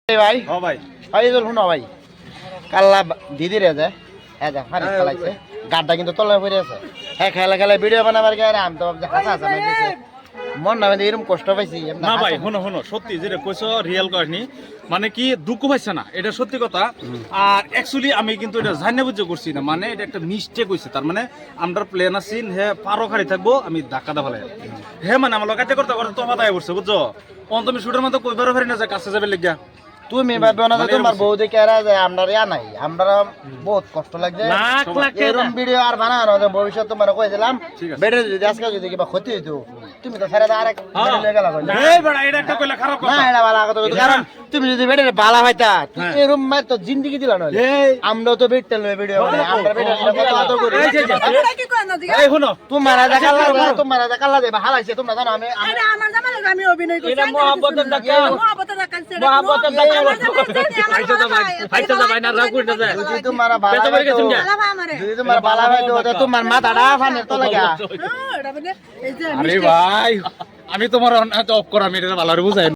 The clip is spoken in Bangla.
ভাই ও ভাই ফাইজুল শুনো ভাই কাল্লা দিদি রে যায় হ্যাঁ যা ফানি খেলাইছে গাড্ডা কিন্তু তলে পড়ে আছে হ্যাঁ খেলা খেলা ভিডিও বানাবার গিয়ে আমি তো হাসা হাসা মাইতেছে মন না এরকম কষ্ট পাইছি না ভাই শোনো শোনো সত্যি যেটা কইছো রিয়েল কাহিনী মানে কি দুঃখ পাইছে না এটা সত্যি কথা আর অ্যাকচুয়ালি আমি কিন্তু এটা জানি বুঝে করছি না মানে এটা একটা মিস্টেক হইছে তার মানে আমরা প্লেন আছি হে পারো খালি থাকবো আমি ধাক্কা দা ফেলাই হে মানে আমার লগাইতে করতে করতে তো মাথায় পড়ছে বুঝছো অন তুমি শুটের মতো কইবারও পারি না যে কাছে যাবে লাগিয়া তুমি ভাববে না তোমার বউ দেখে এরা যায় আমরা ইয়া নাই আমরা বহুত কষ্ট লাগছে এরকম ভিডিও আর বানানো ভবিষ্যৎ তোমার কই দিলাম বেডে যদি আজকে যদি কিবা ক্ষতি হইতো তুমি তো ফেরে আরেক বেডে লয়ে গেলা কইলা এই বড়া এটা একটা কইলা খারাপ কথা না এটা ভালো কথা কইতো কারণ তুমি যদি বেডে বালা হইতা এরকম মাই তো জিন্দেগি দিলা না আমরা তো বেডতে লয়ে ভিডিও বানাই আমরা বেডে কত আদর করি এই শুনো তোমার আজা কাল্লা দেবা হালাইছে তোমরা জানো আমি আমার জামাই লাগে আমি অভিনয় করছি এটা মহব্বতের ডাক্তার মহব্বতের ডাক্তার মহব্বতের ডাক্তার যদি তোমার বালা ভাই তো তোমার মাথাটা ফানের তো লাগা আরে ভাই আমি তোমার অফ করা আমি এটা ভালো বুঝাই